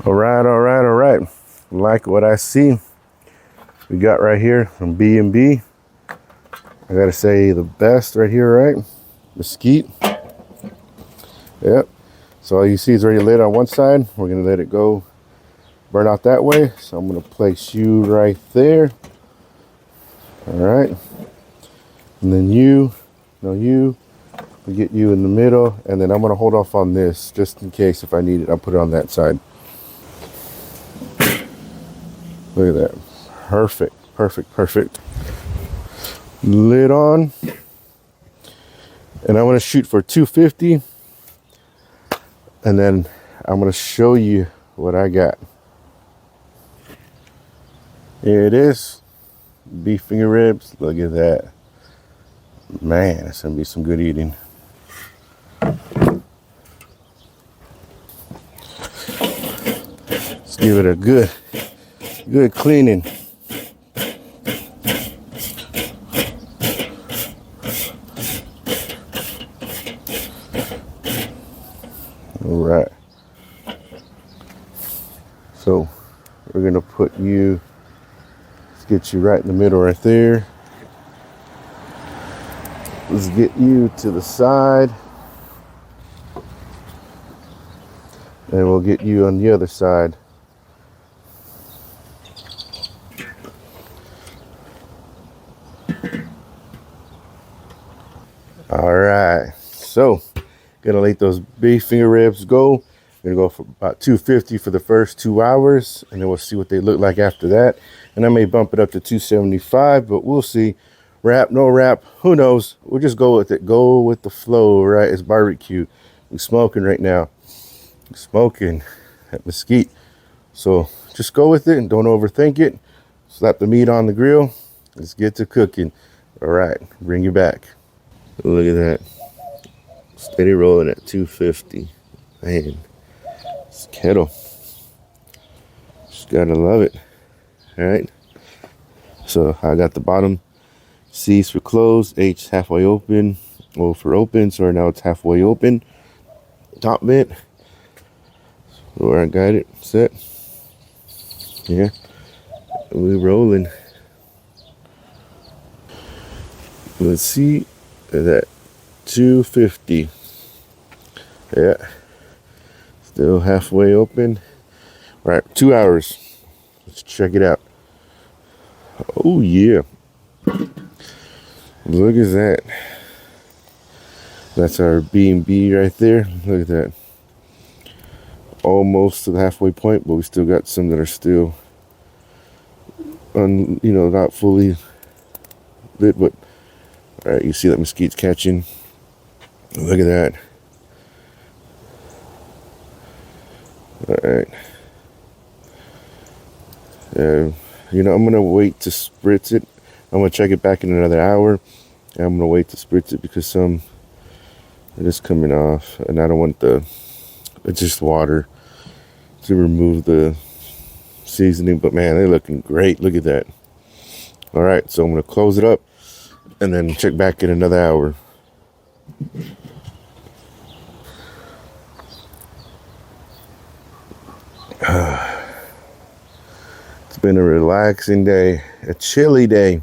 All right. Like what I see, we got right here from B&B. I gotta say the best right here, right? Mesquite. Yep. So all you see is already lit on one side. We're gonna let it go burn out that way. So I'm gonna place you right there. All right. And then you, we get you in the middle, and then I'm gonna hold off on this just in case if I need it. I'll put it on that side. Look at that. Perfect. Lid on. And I want to shoot for 250. And then I'm going to show you what I got. Here it is. Beef finger ribs. Look at that. Man, it's going to be some good eating. Let's give it a good cleaning. All right. So we're going to put you, let's get you right in the middle right there. Let's get you to the side. And we'll get you on the other side. All right. So, gonna let those beef finger ribs go. Gonna go for about 250 for the first 2 hours, and then we'll see what they look like after that. And I may bump it up to 275, but we'll see. Wrap, no wrap, who knows? We'll just go with it. Go with the flow, right? It's barbecue. We're smoking right now. We're smoking at Mesquite. So just go with it and don't overthink it. Slap the meat on the grill. Let's get to cooking. All right, bring you back. Look at that. Steady rolling at 250. Man, it's Kettle. Just gotta love it. All right. So I got the bottom C's for closed, H halfway open, O for open. So right now it's halfway open. Top bit. Where I got it set. Yeah. We're rolling. Let's see. That 250. Yeah. Still halfway open. All right, 2 hours. Let's check it out. Oh yeah. Look at that. That's our B&B right there. Look at that. Almost to the halfway point, but we still got some that are still not fully lit, but all right, you see that mesquite's catching. Look at that. All right. I'm gonna wait to spritz it. I'm gonna check it back in another hour. And I'm gonna wait to spritz it because some are just coming off, and I don't want it's just water to remove the seasoning. But man, they're looking great. Look at that. All right, so I'm gonna close it up and then check back in another hour. It's been a relaxing day, a chilly day.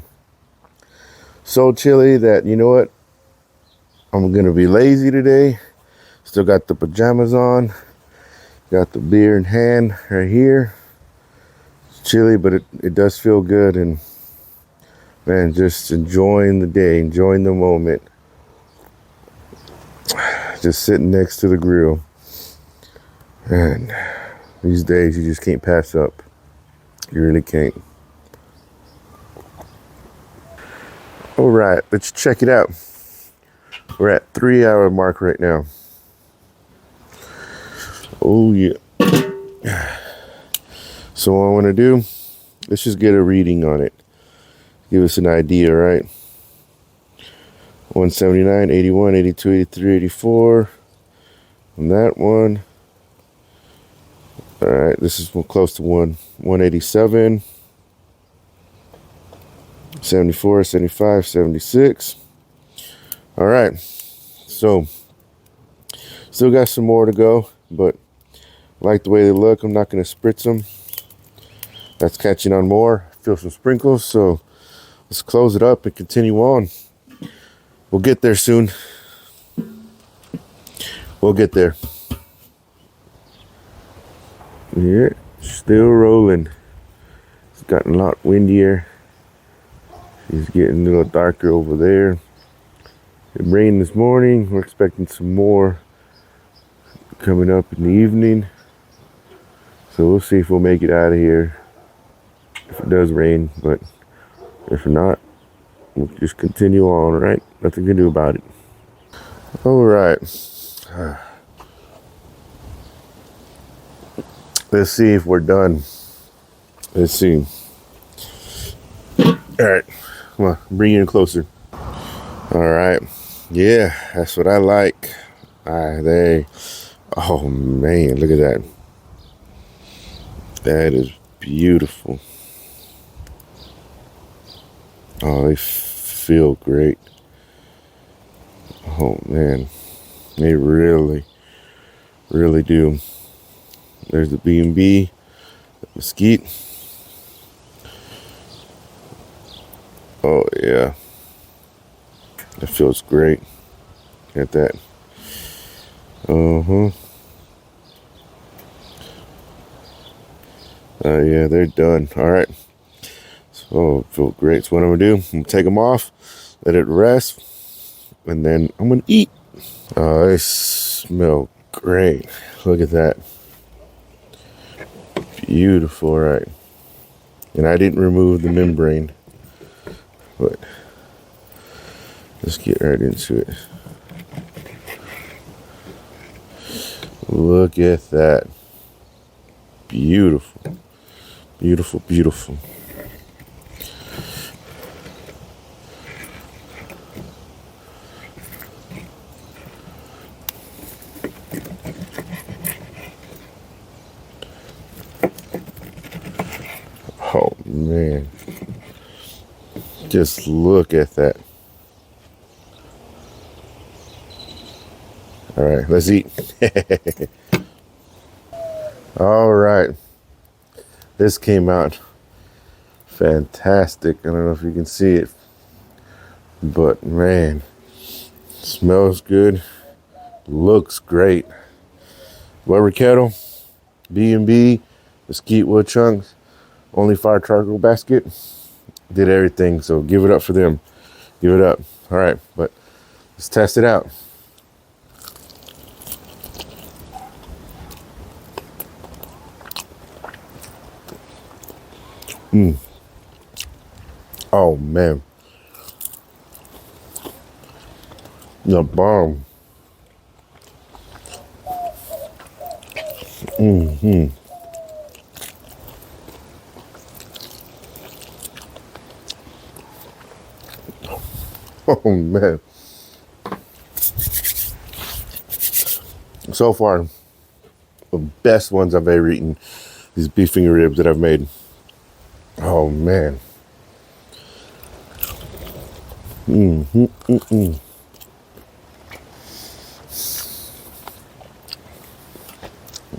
So chilly that, you know what? I'm gonna be lazy today. Still got the pajamas on. Got the beer in hand right here. It's chilly, but it does feel good. And man, just enjoying the day, enjoying the moment. Just sitting next to the grill. And these days you just can't pass up. You really can't. All right, let's check it out. We're at 3 hour mark right now. Oh yeah. So what I want to do, let's just get a reading on it. Give us an idea, right? 179, 81, 82, 83, 84. On that one. All right, this is close to 187. 74, 75, 76. All right. So still got some more to go, but Like the way they look. I'm not going to spritz them. That's catching on more. Feel some sprinkles. So let's close it up and continue on. We'll get there soon. We'll get there. Yeah, still rolling. It's gotten a lot windier. It's getting a little darker over there. It rained this morning. We're expecting some more coming up in the evening. So we'll see if we'll make it out of here. If it does rain, but if not, we'll just continue on, right? Nothing to do about it. All right. Let's see if we're done. Let's see. All right. Come on, bring you in closer. All right. Yeah, that's what I like. Oh man, look at that. That is beautiful. Oh, they feel great. Oh man, they really, really do. There's the B&B, the mesquite. Oh yeah, that feels great. Get that. Yeah, they're done. All right. So feel great. So what I'm gonna do? I'm gonna take them off, let it rest, and then I'm gonna eat. Oh, they smell great. Look at that. Beautiful, right? And I didn't remove the membrane, but let's get right into it. Look at that. Beautiful. Beautiful, beautiful. Oh man. Just look at that. All right, let's eat. All right. This came out fantastic. I don't know if you can see it, but man, smells good, looks great. Weber Kettle, B&B, mesquite wood chunks, only fire charcoal basket, did everything. So give it up for them. Give it up. All right, but let's test it out. Oh man, the bomb. Oh man. So far, the best ones I've ever eaten. These beef finger ribs that I've made. Oh man. I'm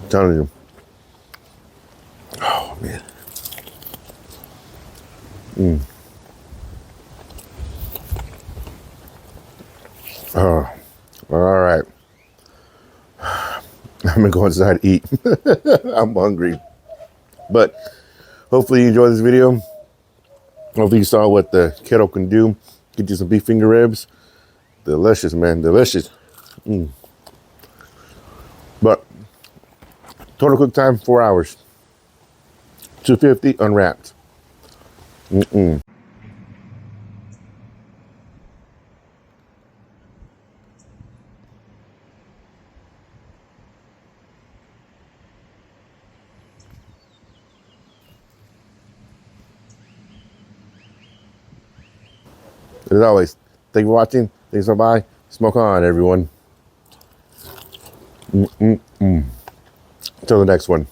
telling you. Oh man. Oh, all right. I'm gonna go inside and eat. I'm hungry. But hopefully you enjoyed this video. Hopefully you saw what the kettle can do. Get you some beef finger ribs. Delicious, man, delicious. But total cook time 4 hours. 250 unwrapped. As always, thank you for watching. Thanks for bye. Smoke on, everyone. Until the next one.